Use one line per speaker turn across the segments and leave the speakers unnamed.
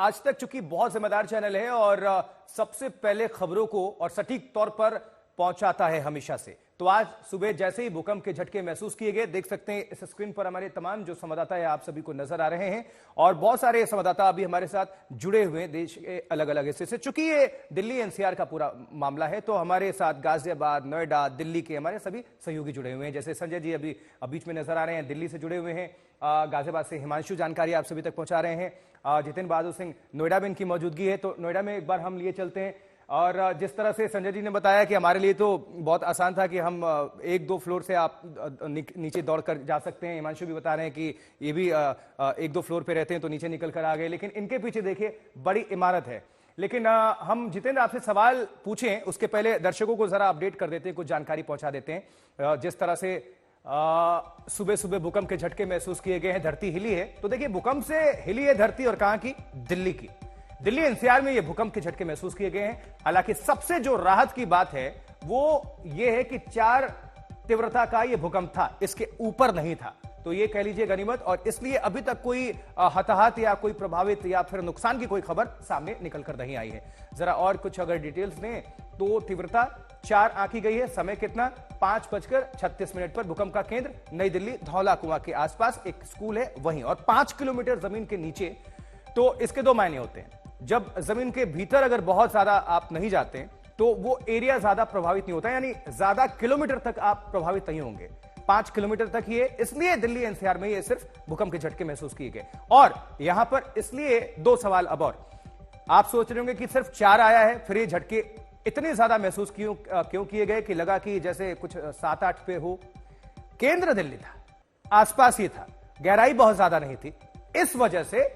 आज तक चूंकि बहुत जिम्मेदार चैनल है और सबसे पहले खबरों को और सटीक तौर पर पहुंचाता है हमेशा से, तो आज सुबह जैसे ही भूकंप के झटके महसूस किए गए, देख सकते हैं इस स्क्रीन पर हमारे तमाम जो संवाददाता है आप सभी को नजर आ रहे हैं और बहुत सारे संवाददाता अभी हमारे साथ जुड़े हुए हैं देश के अलग अलग हिस्से से। चूंकि ये दिल्ली एनसीआर का पूरा मामला है तो हमारे साथ गाजियाबाद, नोएडा, दिल्ली के हमारे सभी सहयोगी जुड़े हुए हैं। जैसे संजय जी अभी बीच में नजर आ रहे हैं, दिल्ली से जुड़े हुए हैं। गाजियाबाद से हिमांशु जानकारी आप सभी तक पहुंचा रहे हैं। जितेंद्र बहादुर सिंह नोएडा में इनकी मौजूदगी है, तो नोएडा में एक बार हम लिए चलते हैं। और जिस तरह से संजय जी ने बताया कि हमारे लिए तो बहुत आसान था कि हम एक दो फ्लोर से आप नीचे दौड़ कर जा सकते हैं। हिमांशु भी बता रहे हैं कि ये भी एक दो फ्लोर पे रहते हैं तो नीचे निकल कर आ गए, लेकिन इनके पीछे देखिए बड़ी इमारत है। लेकिन हम जितेंद्र आपसे सवाल पूछें उसके पहले दर्शकों को जरा अपडेट कर देते हैं, कुछ जानकारी पहुंचा देते हैं। जिस तरह से सुबह सुबह भूकंप के झटके महसूस किए गए हैं, धरती हिली है, तो देखिए भूकंप से हिली है धरती और कहां की, दिल्ली की। दिल्ली एनसीआर में ये भूकंप के झटके महसूस किए गए हैं। हालांकि सबसे जो राहत की बात है वो ये है कि 4 तीव्रता का ये भूकंप था, इसके ऊपर नहीं था, तो ये कह लीजिए गनीमत। और इसलिए अभी तक कोई हताहत या कोई प्रभावित या फिर नुकसान की कोई खबर सामने निकल कर नहीं आई है। जरा और कुछ अगर डिटेल्स दें तो तीव्रता 4 आंकी गई है। समय कितना, 5:36 पर। भूकंप का केंद्र नई दिल्ली धौला कुआं के आसपास एक स्कूल है वहीं, और 5 किलोमीटर जमीन के नीचे। तो इसके दो मायने होते हैं, जब जमीन के भीतर अगर बहुत ज्यादा आप नहीं जाते तो वो एरिया ज्यादा प्रभावित नहीं होता, यानी ज्यादा किलोमीटर तक आप प्रभावित नहीं होंगे। 5 किलोमीटर तक ही है, इसलिए दिल्ली एनसीआर में ये सिर्फ भूकंप के झटके महसूस किए गए। और यहां पर इसलिए 2 सवाल अब और। आप सोच रहे होंगे कि सिर्फ 4 आया है, फिर ये झटके इतने ज्यादा महसूस क्यों किए गए कि लगा कि जैसे कुछ 7-8 पे हो। केंद्र दिल्ली था, आसपास ही था, गहराई बहुत ज्यादा नहीं थी, इस वजह से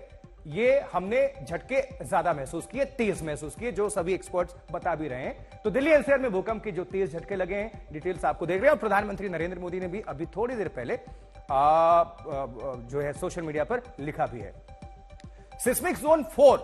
ये हमने झटके ज्यादा महसूस किए, तेज महसूस किए, जो सभी एक्सपर्ट्स बता भी रहे हैं। तो दिल्ली एनसीआर में भूकंप के जो तेज झटके लगे हैं, डिटेल्स आपको देख रहे हैं। और प्रधानमंत्री नरेंद्र मोदी ने भी अभी थोड़ी देर पहले जो है सोशल मीडिया पर लिखा भी है। सिस्मिक जोन 4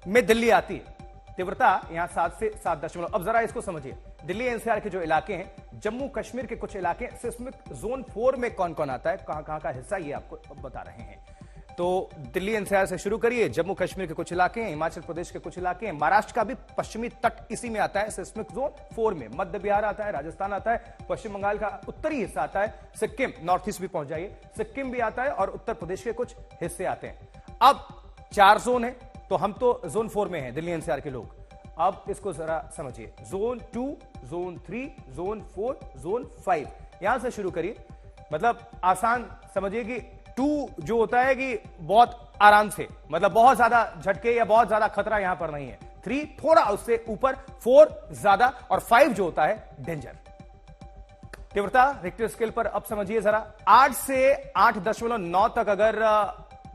में दिल्ली आती है, तीव्रता यहां 7 से 7.। अब जरा इसको समझिए, दिल्ली एनसीआर के जो इलाके हैं, जम्मू कश्मीर के कुछ इलाके सिस्मिक जोन 4 में कौन कौन आता है, कहां कहां का हिस्सा, ये आपको बता रहे हैं। तो दिल्ली एनसीआर से शुरू करिए। जम्मू कश्मीर के कुछ इलाके हैं, हिमाचल प्रदेश के कुछ इलाके हैं, महाराष्ट्र का भी पश्चिमी तट इसी में आता है सिस्मिक जोन 4 में। मध्य बिहार आता है, राजस्थान आता है, पश्चिम बंगाल का उत्तरी हिस्सा आता है, सिक्किम, नॉर्थ ईस्ट भी पहुंच जाइए, सिक्किम भी आता है और उत्तर प्रदेश के कुछ हिस्से आते हैं। अब 4 जोन है, तो हम तो जोन 4 में हैं दिल्ली एनसीआर के लोग। अब इसको जरा समझिए, जोन 2, जोन 3, जोन 4, जोन 5, यहां से शुरू करिए। मतलब आसान समझिए कि 2 जो होता है कि बहुत आराम से, मतलब बहुत ज्यादा झटके या बहुत ज्यादा खतरा यहां पर नहीं है। 3 थोड़ा उससे ऊपर, 4 ज्यादा, और 5 जो होता है डेंजर। तीव्रता रिक्टर स्केल पर अब समझिए जरा, 8 से 8.9 तक अगर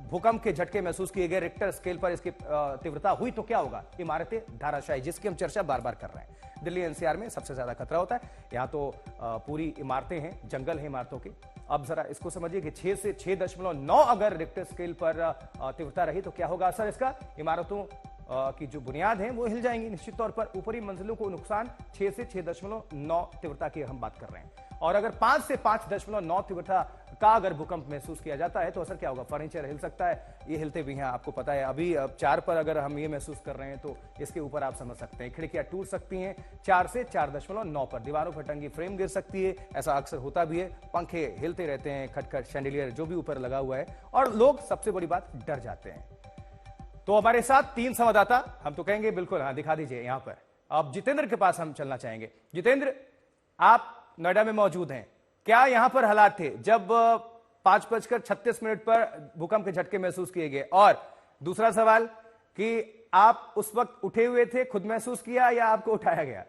भूकंप के झटके महसूस किए गए रिक्टर स्केल पर, इसकी तीव्रता हुई तो क्या होगा, इमारतें धराशायी, जिसकी हम चर्चा बार बार कर रहे हैं। दिल्ली एनसीआर में सबसे ज्यादा खतरा होता है, यहां तो पूरी इमारतें हैं, जंगल है इमारतों के। अब जरा इसको समझिए कि 6 से 6.9 अगर रिक्टर स्केल पर तीव्रता रही तो क्या होगा असर इसका, इमारतों की जो बुनियाद है वो हिल जाएंगी निश्चित तौर पर। ऊपरी मंजिलों को नुकसान, 6 से 6.9 तीव्रता की हम बात कर रहे हैं। और अगर 5 से 5.9 तीव्रता का अगर भूकंप महसूस किया जाता है तो असर क्या होगा, फर्नीचर हिल सकता है, ये हिलते भी हैं आपको पता है। अभी 4 पर अगर हम ये महसूस कर रहे हैं तो इसके ऊपर आप समझ सकते हैं, खिड़कियां टूट सकती हैं 4 से 4.9 पर, दीवारों पर टंगी फ्रेम गिर सकती है, ऐसा अक्सर होता भी है, पंखे हिलते रहते हैं, खटखट, शैंडिलियर जो भी ऊपर लगा हुआ है, और लोग सबसे बड़ी बात डर जाते हैं। तो हमारे साथ 3 संवाददाता, हम तो कहेंगे बिल्कुल, हाँ दिखा दीजिए यहां पर। अब जितेंद्र के पास हम चलना चाहेंगे। जितेंद्र, आप नोएडा में मौजूद हैं, क्या यहां पर हालात थे जब 5:36 पर भूकंप के झटके महसूस किए गए? और दूसरा सवाल कि आप उस वक्त उठे हुए थे, खुद महसूस किया या आपको उठाया गया?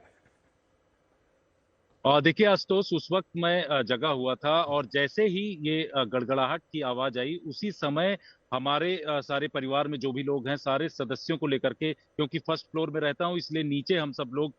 देखिए आशुतोष, उस वक्त मैं जगा हुआ था और जैसे ही ये गड़गड़ाहट की आवाज आई, उसी समय हमारे सारे परिवार में जो भी लोग हैं, सारे सदस्यों को लेकर के, क्योंकि फर्स्ट फ्लोर में रहता हूं इसलिए नीचे हम सब लोग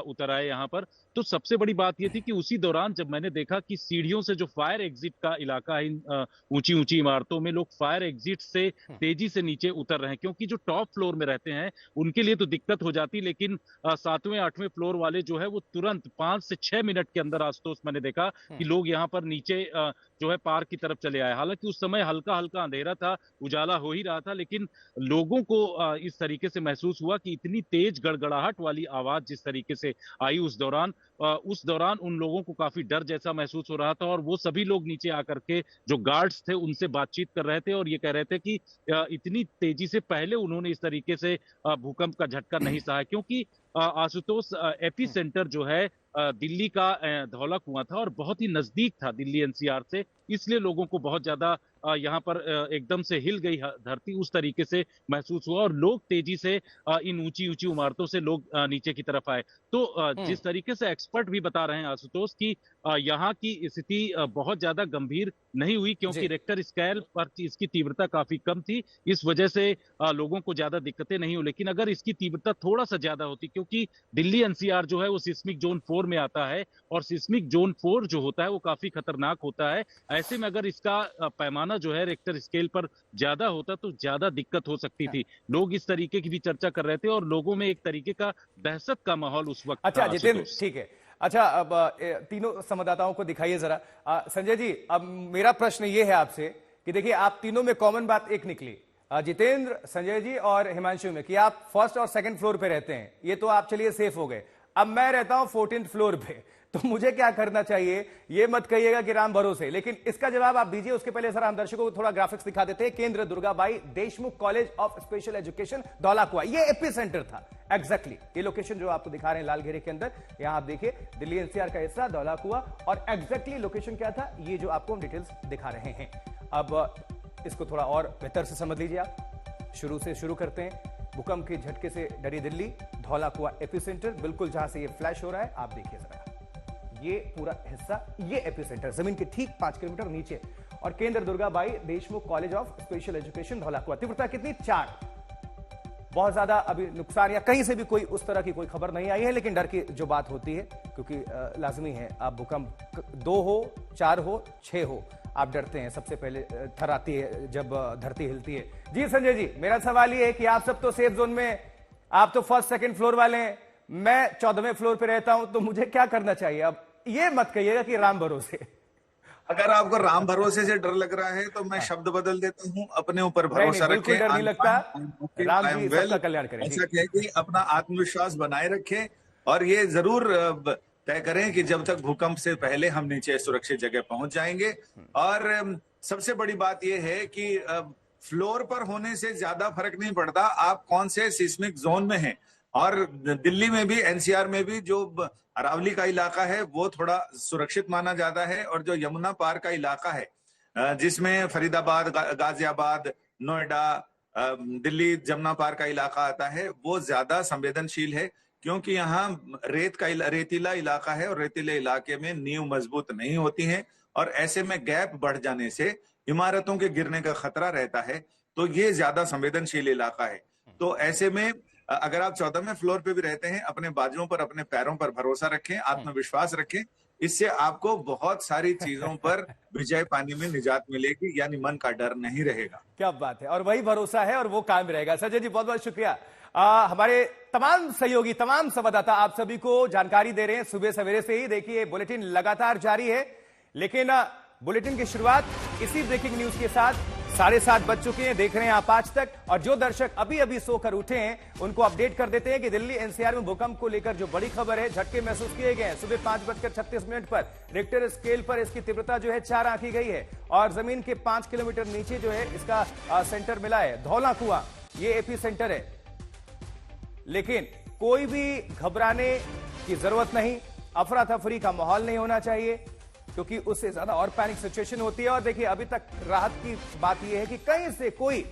उतर आए यहाँ पर। तो सबसे बड़ी बात ये थी कि उसी दौरान जब मैंने देखा कि सीढ़ियों से जो फायर एग्जिट का इलाका है, इन ऊंची ऊंची इमारतों में लोग फायर एग्जिट से तेजी से नीचे उतर रहे हैं, क्योंकि जो टॉप फ्लोर में रहते हैं उनके लिए तो दिक्कत हो जाती, लेकिन 7वें 8वें फ्लोर वाले जो है वो तुरंत 5 से 6 मिनट के अंदर आशुतोष मैंने देखा कि लोग यहाँ पर नीचे जो है पार्क की तरफ चले आए। हालांकि उस समय हल्का हल्का अंधेरा था, उजाला हो ही रहा था, लेकिन लोगों को इस तरीके से महसूस हुआ कि इतनी तेज गड़गड़ाहट वाली आवाज जिस तरीके से आई उस दौरान उन लोगों को काफी डर जैसा महसूस हो रहा था, और वो सभी लोग नीचे आकर के जो गार्ड्स थे उनसे बातचीत कर रहे थे और ये कह रहे थे कि इतनी तेजी से पहले उन्होंने इस तरीके से भूकंप का झटका नहीं सहा, क्योंकि आशुतोष एपी सेंटर जो है दिल्ली का धौला कुआं था और बहुत ही नजदीक था दिल्ली एनसीआर से, इसलिए लोगों को बहुत ज्यादा यहाँ पर एकदम से हिल गई धरती उस तरीके से महसूस हुआ और लोग तेजी से इन ऊंची ऊंची इमारतों से लोग नीचे की तरफ आए। तो जिस तरीके से एक्सपर्ट भी बता रहे हैं आशुतोष की यहाँ की स्थिति बहुत ज्यादा गंभीर नहीं हुई, क्योंकि रेक्टर स्केल पर इसकी तीव्रता काफी कम थी, इस वजह से लोगों को ज्यादा दिक्कतें नहीं हुई। लेकिन अगर इसकी तीव्रता थोड़ा सा ज्यादा होती, क्योंकि दिल्ली एनसीआर जो है वो सिस्मिक जोन 4 में आता है और सिस्मिक जोन 4 जो होता है वो काफी खतरनाक होता है, ऐसे में अगर इसका पैमाना जो है रेक्टर स्केल पर ज्यादा होता तो ज्यादा दिक्कत हो सकती थी। लोग इस तरीके की भी चर्चा कर रहे थे और लोगों में एक तरीके का दहशत का माहौल उस वक्त
अच्छा जितेंद्र, ठीक है। अच्छा, अब तीनों संवाददाताओं को दिखाइए जरा। संजय जी, अब मेरा प्रश्न ये है आपसे कि देखिए आप तीनों में कॉमन बात एक निकली, जितेंद्र, संजय जी और हिमांशु में, कि आप फर्स्ट और सेकंड फ्लोर पे रहते हैं, ये तो आप चलिए सेफ हो गए। अब मैं रहता हूं 14th फ्लोर पे, तो मुझे क्या करना चाहिए? ये मत कहिएगा कि राम भरोसे, लेकिन इसका जवाब आप दीजिए। उसके पहले सर हम दर्शकों को थोड़ा ग्राफिक्स दिखा देते हैं। केंद्र Durgabai Deshmukh college of special education Dhaula कुआं, ये एपी सेंटर था एग्जैक्टली। ये लोकेशन जो आपको दिखा रहे हैं लाल घेरे के अंदर, यहां आप देखिए दिल्ली एनसीआर का हिस्सा धौला कुआं, और एग्जैक्टली लोकेशन क्या था ये जो आपको हम डिटेल्स दिखा रहे हैं। अब इसको थोड़ा और बेहतर से समझ लीजिए आप। शुरू से शुरू करते हैं। भूकंप के झटके से डरी दिल्ली, धौला कुआं एपी सेंटर, बिल्कुल जहां से ये फ्लैश हो रहा है आप देखिए जरा, ये पूरा हिस्सा, ये एपी सेंटर जमीन के ठीक 5 किलोमीटर नीचे, और केंद्र Durgabai Deshmukh college of special education Dhaula कुआं। तीव्रता कितनी? 4। बहुत ज्यादा अभी नुकसान या कहीं से भी कोई उस तरह की कोई खबर नहीं आई है, लेकिन डर की जो बात होती है, क्योंकि लाजमी है, आप भूकंप 2 हो, 4 हो, 6 हो, आप डरते हैं। सबसे पहले थर आती है जब धरती हिलती है। जी संजय जी, मेरा सवाल ये है कि आप सब तो सेफ जोन में, आप तो फर्स्ट सेकंड फ्लोर वाले हैं, मैं 14वें फ्लोर पे रहता हूं, तो मुझे क्या करना चाहिए? अब ये मत कहिएगा कि राम भरोसे।
अगर आपको राम भरोसे से डर लग रहा है तो मैं शब्द बदल देता हूँ, अपने ऊपर भरोसा रखें।
डर नहीं लगता, राम जी सबका कल्याण करें।
ऐसा कह के अपना आत्मविश्वास बनाए रखें और ये जरूर तय करें कि जब तक भूकंप से पहले हम नीचे सुरक्षित जगह पहुंच जाएंगे। और सबसे बड़ी बात यह है कि फ्लोर पर होने से ज्यादा फर्क नहीं पड़ता आप कौन से सिस्मिक जोन में हैं। और दिल्ली में भी, एनसीआर में भी जो अरावली का इलाका है वो थोड़ा सुरक्षित माना जाता है, और जो यमुना पार का इलाका है जिसमें फरीदाबाद, गाजियाबाद, नोएडा, दिल्ली जमुना पार का इलाका आता है, वो ज्यादा संवेदनशील है, क्योंकि यहाँ रेतीला इलाका है और रेतीले इलाके में नींव मजबूत नहीं होती है, और ऐसे में गैप बढ़ जाने से इमारतों के गिरने का खतरा रहता है। तो ये ज्यादा संवेदनशील इलाका है। तो ऐसे में अगर आप 14वें फ्लोर पे भी रहते हैं, अपने बाजुओं पर, अपने पैरों पर भरोसा रखें, आत्मविश्वास रखें, इससे आपको बहुत सारी चीजों पर विजय पाने में निजात मिलेगी, यानी मन का डर नहीं रहेगा।
क्या बात है, और वही भरोसा है और वो कायम रहेगा। संजय जी बहुत बहुत शुक्रिया। हमारे तमाम सहयोगी, तमाम संवाददाता आप सभी को जानकारी दे रहे हैं सुबह सवेरे से ही। देखिए बुलेटिन लगातार जारी है, लेकिन बुलेटिन की शुरुआत इसी ब्रेकिंग न्यूज के साथ 7:30 बज चुके हैं। देख रहे हैं आप आज तक, और जो दर्शक अभी अभी सोकर उठे हैं उनको अपडेट कर देते हैं कि दिल्ली एनसीआर में भूकंप को लेकर जो बड़ी खबर है, झटके महसूस किए गए हैं। सुबह 5:36 पर रिक्टर स्केल पर इसकी तीव्रता जो है 4 आंकी गई है, और जमीन के 5 किलोमीटर नीचे जो है इसका सेंटर मिला है। धौला कुआं ये एपी सेंटर है, लेकिन कोई भी घबराने की जरूरत नहीं, अफरा तफरी का माहौल नहीं होना चाहिए, क्योंकि उससे ज्यादा और पैनिक सिचुएशन होती है। और देखिए अभी तक राहत की बात यह है कि कहीं से कोई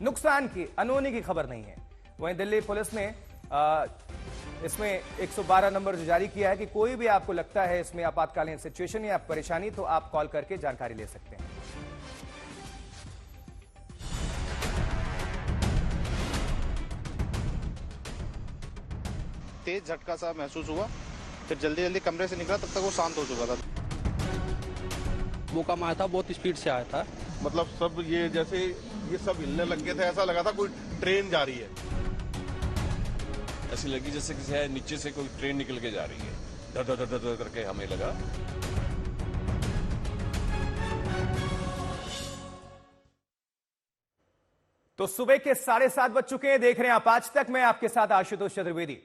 नुकसान की, अनहोनी की खबर नहीं है। वहीं दिल्ली पुलिस ने इसमें 112 नंबर जो जारी किया है कि कोई भी आपको लगता है इसमें आपातकालीन सिचुएशन या परेशानी, तो आप कॉल करके जानकारी ले सकते हैं।
तेज झटका सा महसूस हुआ, फिर जल्दी जल्दी कमरे से निकला, तब तक वो शांत हो चुका था।
भूकंप आया था, बहुत स्पीड से आया था,
मतलब सब ये जैसे ये सब हिलने लग गए थे, ऐसा लगा था कोई ट्रेन जा रही है।
ऐसी लगी जैसे किसी नीचे से कोई ट्रेन निकल के जा रही है, धड़ धड़ धड़ धड़ करके हमें लगा।
तो सुबह के 7:30 बज चुके हैं। देख रहे हैं आप आज तक। मैं आपके साथ आशुतोष चतुर्वेदी।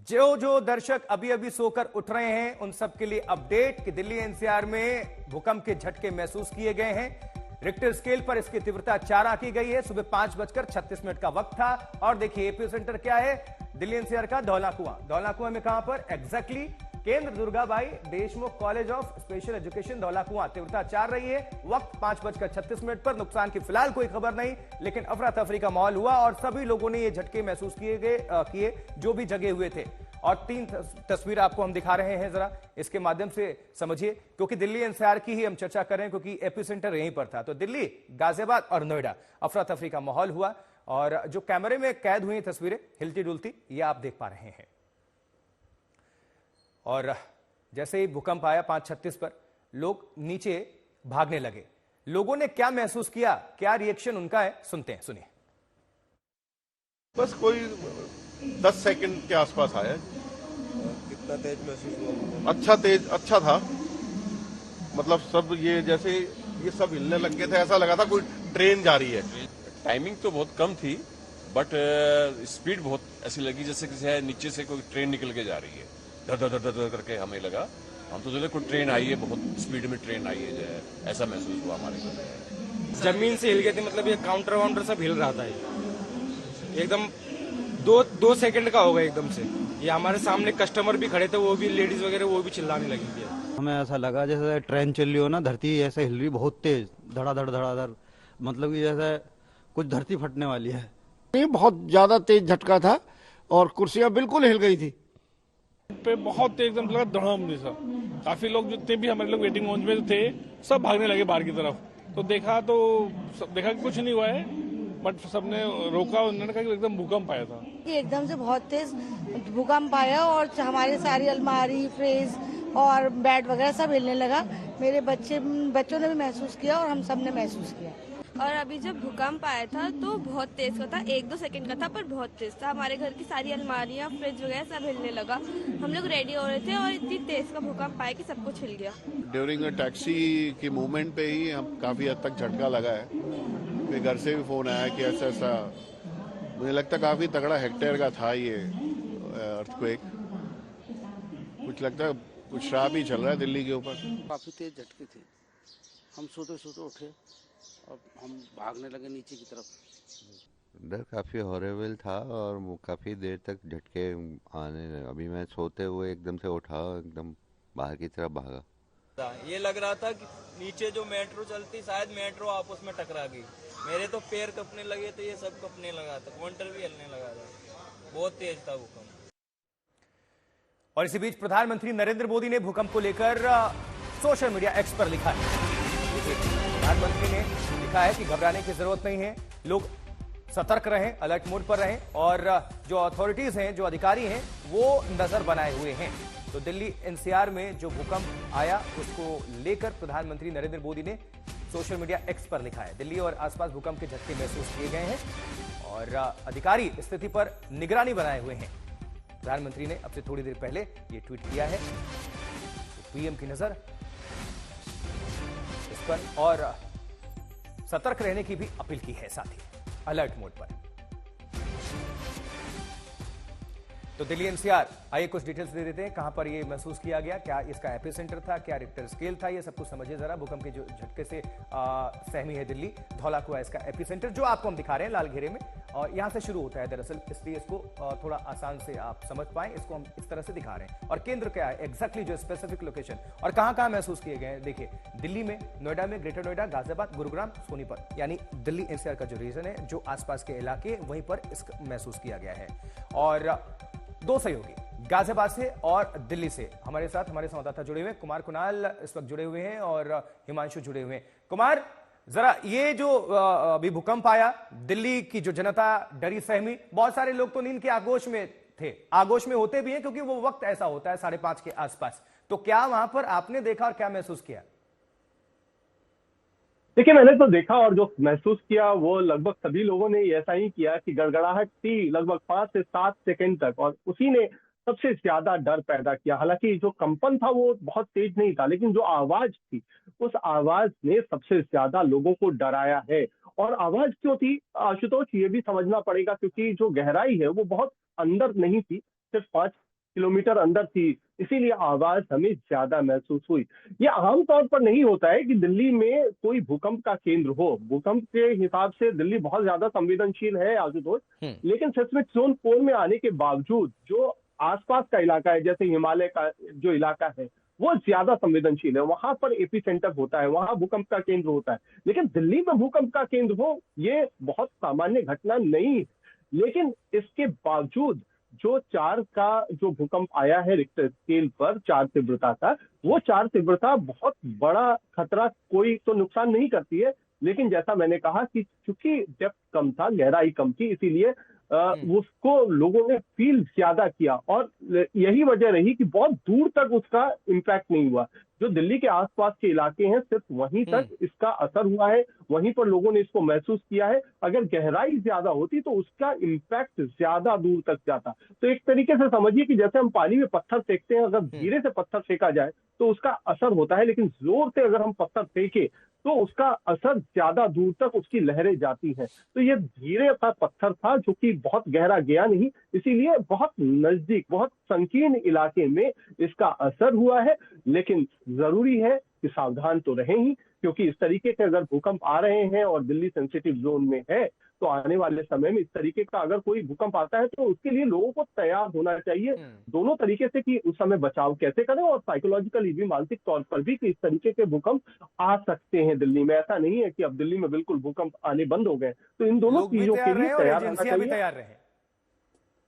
जो दर्शक अभी अभी सोकर उठ रहे हैं उन सब के लिए अपडेट कि दिल्ली एनसीआर में भूकंप के झटके महसूस किए गए हैं। रिक्टर स्केल पर इसकी तीव्रता 4 आंकी गई है। सुबह 5:36 का वक्त था। और देखिए एपी सेंटर क्या है दिल्ली एनसीआर का, धौलाकुआं। धौलाकुआं में कहां पर एग्जैक्टली? केंद्र Durgabai Deshmukh college of special education Dhaulakuan. तीव्रता 4 रही है। वक्त 5:36 पर। नुकसान की फिलहाल कोई खबर नहीं, लेकिन अफरा तफरी का माहौल हुआ और सभी लोगों ने ये झटके महसूस किए जो भी जगे हुए थे। और 3 तस्वीर आपको हम दिखा रहे हैं, जरा इसके माध्यम से समझिए, क्योंकि दिल्ली एनसीआर की ही हम चर्चा कर रहे हैं क्योंकि एपिसेंटर यहीं पर था। तो दिल्ली, गाजियाबाद और नोएडा अफरा तफरी का माहौल हुआ और जो कैमरे में कैद हुई तस्वीरें हिलती डुलती ये आप देख पा रहे हैं। और जैसे ही भूकंप आया 5:36 पर लोग नीचे भागने लगे। लोगों ने क्या महसूस किया, क्या रिएक्शन उनका है, सुनते हैं, सुनिए।
बस कोई 10 सेकंड के आसपास आया।
कितना तेज महसूस हुआ?
अच्छा था। मतलब सब ये जैसे ये सब हिलने लग गए थे, ऐसा लगा था कोई ट्रेन जा रही है।
टाइमिंग तो बहुत कम थी, बट स्पीड बहुत ऐसी लगी जैसे किसी नीचे से कोई ट्रेन निकल के जा रही है। धर धर धर धर करके हमें लगा। हम तो सोचे कोई ट्रेन आई है, बहुत स्पीड में ट्रेन आई है, जो है ऐसा महसूस हुआ हमारे को।
जमीन से हिल गए थे, मतलब ये काउंटर वाउंटर सब हिल रहा था। ये एकदम 2 सेकंड का होगा एकदम से। ये हमारे सामने कस्टमर भी खड़े थे, वो भी लेडीज वगैरह वो भी चिल्लाने लगी थी।
हमें ऐसा लगा जैसे ट्रेन चल रही हो ना, धरती ऐसे हिल रही बहुत तेज, धड़ाधड़ धड़ाधड़, मतलब कि जैसे कुछ धरती फटने वाली है।
ये बहुत ज्यादा तेज झटका था और कुर्सियां बिल्कुल हिल गई थी।
पे बहुत तेज एकदम लगा धड़ाम जैसा। काफी लोग जितने भी हमारे लोग वेटिंग लाउंज में थे सब भागने लगे बाहर की तरफ। तो देखा कि कुछ नहीं हुआ है, बट सबने रोका। उन्होंने कहा कि एकदम भूकंप आया था।
एकदम से बहुत तेज भूकंप आया और हमारी सारी अलमारी, फ्रिज और बेड वगैरह सब हिलने लगा। मेरे बच्चों ने भी महसूस किया और हम सब ने महसूस किया।
और अभी जब भूकंप आया था तो बहुत तेज का था, 1-2 सेकंड का था पर बहुत तेज था। हमारे घर की सारी अलमारियां, फ्रिज वगैरह सब हिलने लगा। हम लोग रेडी हो रहे थे और इतनी तेज का भूकंप आया कि सब कुछ हिल गया।
ड्यूरिंग टैक्सी की मूवमेंट पे ही हम काफी हद तक झटका लगा है। फिर घर से भी फोन आया कि ऐसा मुझे लगता काफी तगड़ा हेक्टेयर का था ये अर्थक्वेक। कुछ लगता है कुछ शराब ही चल रहा है दिल्ली के ऊपर।
काफी तेज झटके थे। हम सोते उठे और हम भागने लगे नीचे की तरफ।
डर काफी हॉरेबल था और काफी देर तक झटके आने लगे। अभी मैं सोते हुए एकदम से उठा, एकदम बाहर की तरफ भागा।
ये लग रहा था कि नीचे जो मेट्रो चलती शायद मेट्रो आपस में टकरा गई। मेरे तो पैर कपने लगे थे, ये सब कपने लगा था, काउंटर भी हिलने लगा था। बहुत तेज था भूकंप।
और इसी बीच प्रधानमंत्री नरेंद्र मोदी ने भूकंप को लेकर सोशल मीडिया एक्स पर लिखा है। प्रधानमंत्री ने लिखा है कि घबराने की जरूरत नहीं है, लोग सतर्क रहें, अलर्ट मोड पर रहें और जो अथॉरिटीज हैं, जो अधिकारी हैं, वो नजर बनाए हुए हैं। तो दिल्ली एनसीआर में जो भूकंप आया उसको लेकर प्रधानमंत्री नरेंद्र मोदी ने सोशल मीडिया एक्स पर लिखा है। दिल्ली और आसपास भूकंप के झटके महसूस किए गए हैं और अधिकारी स्थिति पर निगरानी बनाए हुए हैं। प्रधानमंत्री ने अब से थोड़ी देर पहले ये ट्वीट किया है। तो पीएम की नजर इस पर और सतर्क रहने की भी अपील की है, साथ ही अलर्ट मोड पर। तो दिल्ली एनसीआर, आइए कुछ डिटेल्स दे देते हैं। कहां पर ये महसूस किया गया, क्या इसका एपिसेंटर था, क्या रिक्टर स्केल था, ये सब कुछ समझिए जरा। भूकंप के जो झटके से सहमी है दिल्ली, धौलाकुआं इसका एपिसेंटर, जो आपको हम दिखा रहे हैं लाल घेरे में। और यहां से शुरू होता है दरअसल, इसलिए इसको थोड़ा आसान से आप समझ पाएं, इसको हम इस तरह से दिखा रहे हैं। और केंद्र क्या है एग्जैक्टली, जो स्पेसिफिक लोकेशन और कहां महसूस किए गए हैं। देखिए दिल्ली में, नोएडा में, ग्रेटर नोएडा, गाजियाबाद, गुरुग्राम, सोनीपत, यानी दिल्ली एनसीआर का जो रीजन है, जो आसपास के इलाके, वहीं पर इसका महसूस किया गया है। और 2 सहयोगी गाजियाबाद से और दिल्ली से हमारे साथ हमारे संवाददाता जुड़े हुए हैं। कुमार कुणाल इस वक्त जुड़े हुए हैं और हिमांशु जुड़े हुए हैं। कुमार, जरा ये जो अभी भूकंप आया, दिल्ली की जो जनता डरी सहमी, बहुत सारे लोग तो नींद के आगोश में थे, आगोश में होते भी हैं क्योंकि वो वक्त ऐसा होता है 5:30 के आसपास। तो क्या वहां पर आपने देखा और क्या महसूस किया?
देखिए, मैंने तो देखा और जो महसूस किया वो लगभग सभी लोगों ने ऐसा ही किया कि गड़गड़ाहट थी लगभग 5 से 7 सेकंड तक, और उसी ने सबसे ज्यादा डर पैदा किया। हालांकि जो कंपन था वो बहुत तेज नहीं था, लेकिन जो आवाज थी उस आवाज ने सबसे ज्यादा लोगों को डराया है। और आवाज क्यों थी आशुतोष, ये भी समझना पड़ेगा, क्योंकि जो गहराई है वो बहुत अंदर नहीं थी, सिर्फ 5 किलोमीटर अंदर थी, इसीलिए आवाज हमें ज्यादा महसूस हुई। ये आमतौर पर नहीं होता है कि दिल्ली में कोई भूकंप का केंद्र हो। भूकंप के हिसाब से दिल्ली बहुत ज्यादा संवेदनशील है आशुतोष, लेकिन सेस्मिक जोन 4 में आने के बावजूद जो आसपास का इलाका है, जैसे हिमालय का जो इलाका है, वो ज्यादा संवेदनशील है, वहां पर एपी सेंटर होता है, वहां भूकंप का केंद्र होता है। लेकिन दिल्ली में भूकंप का केंद्र हो, ये बहुत सामान्य घटना नहीं है। लेकिन इसके बावजूद जो 4 का जो भूकंप आया है रिक्टर स्केल पर, 4 तीव्रता का, वो 4 तीव्रता बहुत बड़ा खतरा, कोई तो नुकसान नहीं करती है, लेकिन जैसा मैंने कहा कि चूंकि डेप्थ कम था, गहराई कम थी, इसीलिए उसको लोगों ने फील ज्यादा किया, और यही वजह रही कि बहुत दूर तक उसका इम्पैक्ट नहीं हुआ। जो दिल्ली के आसपास के इलाके हैं, सिर्फ वहीं तक इसका असर हुआ है, वहीं पर लोगों ने इसको महसूस किया है। अगर गहराई ज्यादा होती तो उसका इम्पैक्ट ज्यादा दूर तक जाता। तो एक तरीके से समझिए कि जैसे हम पानी में पत्थर फेंकते हैं, अगर धीरे से पत्थर फेंका जाए तो उसका असर होता है, लेकिन जोर से अगर हम पत्थर फेंके तो उसका असर ज्यादा दूर तक उसकी लहरें जाती हैं। तो ये धीरे सा पत्थर था जो कि बहुत गहरा गया नहीं, इसीलिए बहुत नजदीक, बहुत संकीर्ण इलाके में इसका असर हुआ है। लेकिन जरूरी है कि सावधान तो रहें ही, क्योंकि इस तरीके के अगर भूकंप आ रहे हैं और दिल्ली सेंसिटिव जोन में है, तो आने वाले समय में इस तरीके का अगर कोई भूकंप आता है तो उसके लिए लोगों को तैयार होना चाहिए, दोनों तरीके से, कि उस समय बचाव कैसे करें, और साइकोलॉजिकली भी, मानसिक तौर पर भी, कि इस तरीके के भूकंप आ सकते हैं दिल्ली में। ऐसा नहीं है कि अब दिल्ली में बिल्कुल भूकंप आने बंद हो गए। तो इन दोनों चीजों के लिए तैयार रहना चाहिए।
तैयार रहे,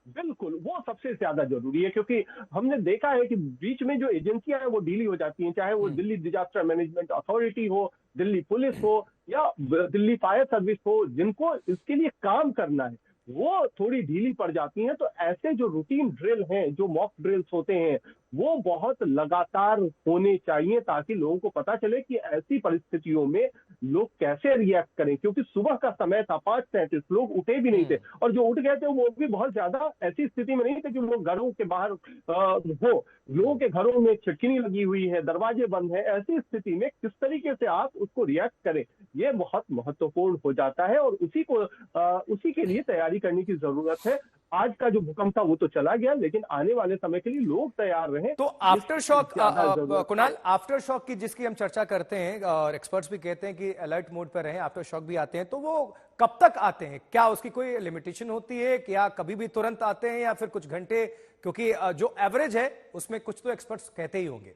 बिल्कुल, वो सबसे ज्यादा जरूरी है, क्योंकि हमने देखा है कि बीच में जो एजेंसियां हैं वो ढीली हो जाती हैं, चाहे वो दिल्ली डिजास्टर मैनेजमेंट अथॉरिटी हो, दिल्ली पुलिस हो, या दिल्ली फायर सर्विस हो, जिनको इसके लिए काम करना है, वो थोड़ी ढीली पड़ जाती हैं। तो ऐसे जो रूटीन ड्रिल हैं, जो मॉक ड्रिल्स होते हैं, वो बहुत लगातार होने चाहिए, ताकि लोगों को पता चले कि ऐसी परिस्थितियों में लोग कैसे रिएक्ट करें। क्योंकि सुबह का समय था, 5:37, लोग उठे भी नहीं थे, और जो उठ गए थे वो भी बहुत ज्यादा ऐसी स्थिति में नहीं थे कि लोग घरों के बाहर हो। लोगों के घरों में खिड़की लगी हुई है, दरवाजे बंद है, ऐसी स्थिति में किस तरीके से आप उसको रिएक्ट करें, ये बहुत महत्वपूर्ण हो जाता है, और उसी के लिए तैयारी करने की जरूरत है। आज का जो भूकंप था वो तो चला गया, लेकिन आने वाले समय के लिए लोग तैयार रहें।
तो after shock, Kunal, after shock की जिसकी हम चर्चा करते हैं और एक्सपर्ट्स भी कहते हैं कि अलर्ट मोड पर रहें, आफ्टर शॉक भी आते हैं, तो वो कब तक आते हैं? क्या उसकी कोई लिमिटेशन होती है, क्या कभी भी तुरंत आते हैं, या फिर कुछ घंटे? क्योंकि जो एवरेज है उसमें कुछ तो एक्सपर्ट्स कहते ही होंगे।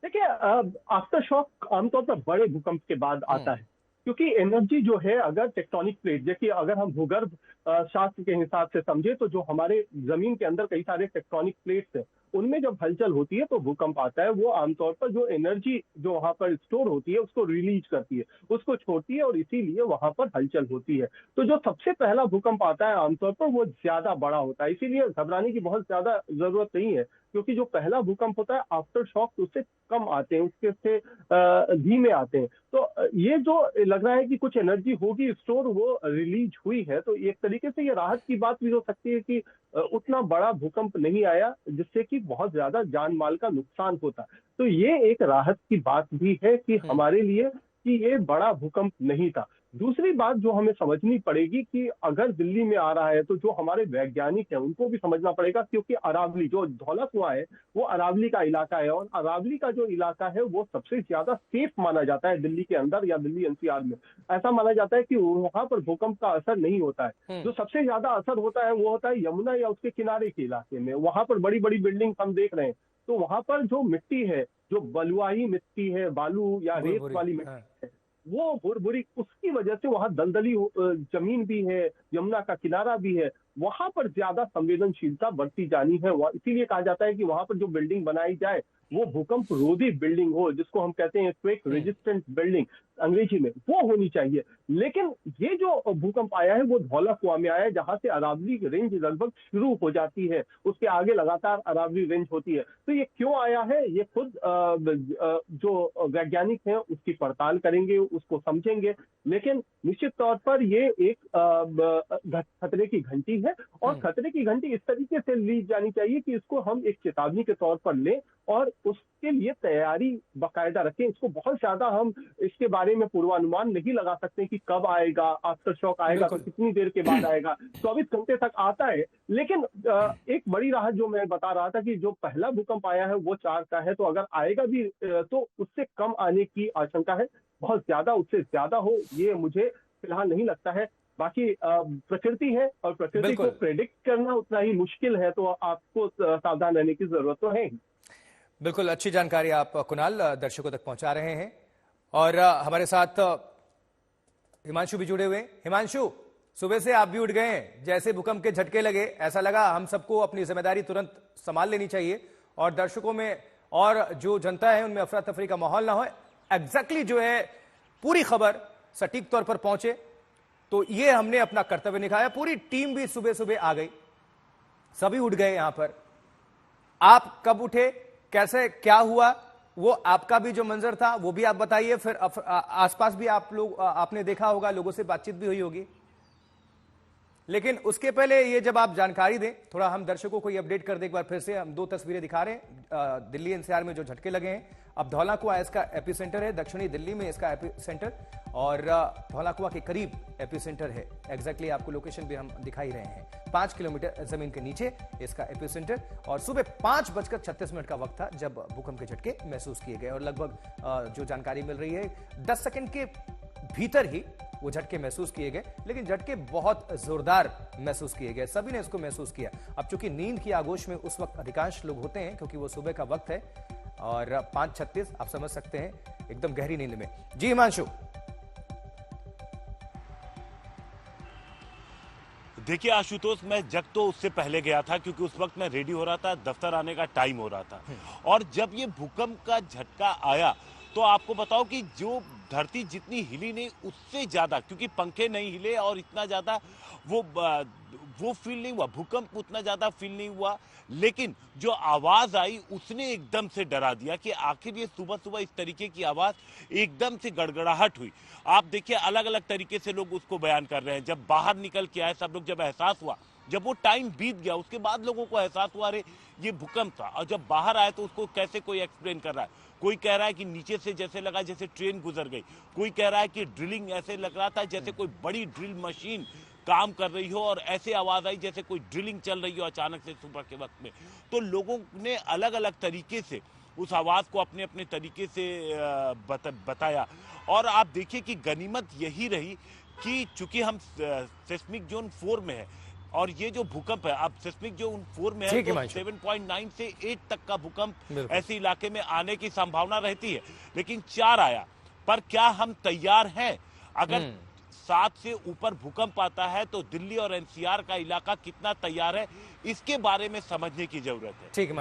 देखिए, आफ्टर शॉक आमतौर पर बड़े भूकंप के बाद आता है, क्योंकि एनर्जी जो है, अगर टेक्टोनिक प्लेट, देखिए अगर हम भूगर्भ शास्त्र के हिसाब से समझे, तो जो हमारे जमीन के अंदर कई सारे टेक्टोनिक प्लेट्स हैं, उनमें जब हलचल होती है तो भूकंप आता है। वो आमतौर पर जो एनर्जी जो वहां पर स्टोर होती है उसको रिलीज करती है, उसको छोड़ती है, और इसीलिए वहां पर हलचल होती है। तो जो सबसे पहला भूकंप आता है आमतौर पर वो ज्यादा बड़ा होता है, इसीलिए घबराने की बहुत ज्यादा जरूरत नहीं है, क्योंकि जो पहला भूकंप होता है आफ्टर शॉक उससे कम आते हैं, उसके से धीमे आते हैं। तो ये जो लग रहा है कि कुछ एनर्जी होगी स्टोर, वो रिलीज हुई है, तो एक तरीके से ये राहत की बात भी हो सकती है कि उतना बड़ा भूकंप नहीं आया जिससे कि बहुत ज्यादा जान माल का नुकसान होता। तो ये एक राहत की बात भी है कि हमारे लिए कि ये बड़ा भूकंप नहीं था। दूसरी बात जो हमें समझनी पड़ेगी कि अगर दिल्ली में आ रहा है तो जो हमारे वैज्ञानिक हैं उनको भी समझना पड़ेगा, क्योंकि अरावली, जो धौला कुआं है, वो अरावली का इलाका है, और अरावली का जो इलाका है वो सबसे ज्यादा सेफ माना जाता है दिल्ली के अंदर या दिल्ली एनसीआर में। ऐसा माना जाता है कि वहां पर भूकंप का असर नहीं होता है। जो सबसे ज्यादा असर होता है वो होता है यमुना या उसके किनारे के इलाके में, वहां पर बड़ी बड़ी बिल्डिंग हम देख रहे हैं, तो वहां पर जो मिट्टी है, जो बलुआही मिट्टी है, बालू या रेत वाली मिट्टी है, वो भुरभुरी, उसकी वजह से वहां दलदली जमीन भी है, यमुना का किनारा भी है, वहां पर ज्यादा संवेदनशीलता बढ़ती जानी है। इसीलिए कहा जाता है कि वहां पर जो बिल्डिंग बनाई जाए वो भूकंप रोधी बिल्डिंग हो, जिसको हम कहते हैं क्वेक रेजिस्टेंट बिल्डिंग अंग्रेजी में, वो होनी चाहिए। लेकिन ये जो भूकंप आया है वो धौला कुआं में आया है, जहां से अरावली रेंज लगभग शुरू हो जाती है, उसके आगे लगातार अरावली रेंज होती है। तो ये क्यों आया है, ये खुद जो वैज्ञानिक हैं उसकी पड़ताल करेंगे, उसको समझेंगे, लेकिन निश्चित तौर पर ये एक खतरे की घंटी है, और खतरे की घंटी इस तरीके से ली जानी चाहिए कि इसको हम एक चेतावनी के तौर पर लें और उसके लिए तैयारी बाकायदा रखें। इसको बहुत ज्यादा हम इसके बारे बारे में पूर्वानुमान नहीं लगा सकते कि कब आएगा, आफ्टर शॉक आएगा तो कितनी देर के बाद आएगा, 24 घंटे तक आता है। लेकिन एक बड़ी राहत जो मैं बता रहा था कि जो पहला भूकंप आया है वो 4 का है, तो अगर आएगा भी तो उससे कम आने की आशंका है। बहुत ज्यादा उससे ज्यादा हो ये मुझे फिलहाल नहीं लगता है। बाकी प्रकृति है और प्रकृति को प्रेडिक्ट करना उतना ही मुश्किल है, तो आपको सावधान रहने की जरूरत तो है ही।
बिल्कुल, अच्छी जानकारी आप कुणाल दर्शकों तक पहुंचा रहे हैं। और हमारे साथ हिमांशु भी जुड़े हुए। हिमांशु, सुबह से आप भी उठ गए हैं, जैसे भूकंप के झटके लगे ऐसा लगा हम सबको अपनी जिम्मेदारी तुरंत संभाल लेनी चाहिए और दर्शकों में और जो जनता है उनमें अफरा तफरी का माहौल ना हो, एग्जैक्टली जो है पूरी खबर सटीक तौर पर पहुंचे। तो ये हमने अपना कर्तव्य निभाया, पूरी टीम भी सुबह सुबह आ गई, सभी उठ गए यहां पर। आप कब उठे, कैसे क्या हुआ, वो आपका भी जो मंजर था वो भी आप बताइए। फिर आसपास भी आपने देखा होगा, लोगों से बातचीत भी हुई होगी। लेकिन उसके पहले ये जब आप जानकारी दें, थोड़ा हम दर्शकों को ये अपडेट कर दें एक बार फिर से। हम 2 तस्वीरें दिखा रहे हैं दिल्ली एनसीआर में जो झटके लगे हैं। अब धौलाकुआं इसका एपिसेंटर है, दक्षिणी दिल्ली में इसका एपिसेंटर, और धौलाकुआं के करीब एपिसेंटर है। एग्जैक्टली आपको लोकेशन भी हम दिखा ही रहे हैं। 5 किलोमीटर जमीन के नीचे इसका एपिसेंटर, और सुबह 5:36 का वक्त था जब भूकंप के झटके महसूस किए गए। और लगभग जो जानकारी मिल रही है 10 सेकंड के भीतर ही वो झटके महसूस किए गए, लेकिन झटके बहुत जोरदार महसूस किए गए, सभी ने इसको महसूस किया। अब चूंकि नींद की आगोश में उस वक्त अधिकांश लोग होते हैं क्योंकि वो सुबह का वक्त है, और 5:36 आप समझ सकते हैं एकदम गहरी नींद में। जी हिमांशु।
देखिए आशुतोष, मैं जग तो उससे पहले गया था क्योंकि उस वक्त मैं रेडी हो रहा था, दफ्तर आने का टाइम हो रहा था। और जब ये भूकंप का झटका आया तो आपको बताओ कि जो धरती जितनी हिली नहीं उससे ज्यादा, क्योंकि पंखे नहीं हिले और इतना ज्यादा वो फील नहीं हुआ, भूकंप उतना ज्यादा फील नहीं हुआ, लेकिन जो आवाज आई उसने एकदम से डरा दिया कि आखिर ये सुबह सुबह इस तरीके की आवाज, एकदम से गड़गड़ाहट हुई। आप देखिए अलग अलग तरीके से लोग उसको बयान कर रहे हैं। जब बाहर निकल के आए सब लोग, जब एहसास हुआ, जब वो टाइम बीत गया उसके बाद लोगों को एहसास हुआ अरे ये भूकंप था। और जब बाहर आए तो उसको कैसे कोई एक्सप्लेन कर रहा है। कोई कह रहा है कि नीचे से जैसे लगा जैसे ट्रेन गुजर गई, कोई कह रहा है कि ड्रिलिंग ऐसे लग रहा था जैसे कोई बड़ी ड्रिल मशीन काम कर रही हो और ऐसे आवाज आई जैसे कोई ड्रिलिंग चल रही हो अचानक से सुबह के वक्त में। तो लोगों ने अलग अलग तरीके से उस आवाज को अपने अपने तरीके से बताया। और आप देखिए कि गनीमत यही रही कि चूंकि हम सेस्मिक जोन 4 में है और ये जो भूकंप है, अब सेस्मिक जोन 4 में है तो 7.9 से 8 तक का भूकंप ऐसे इलाके में आने की संभावना रहती है, लेकिन 4 आया। पर क्या हम तैयार हैं? अगर 7 से ऊपर भूकंप आता है तो दिल्ली और एनसीआर का इलाका कितना तैयार है, इसके बारे में समझने की जरूरत है।
ठीक है।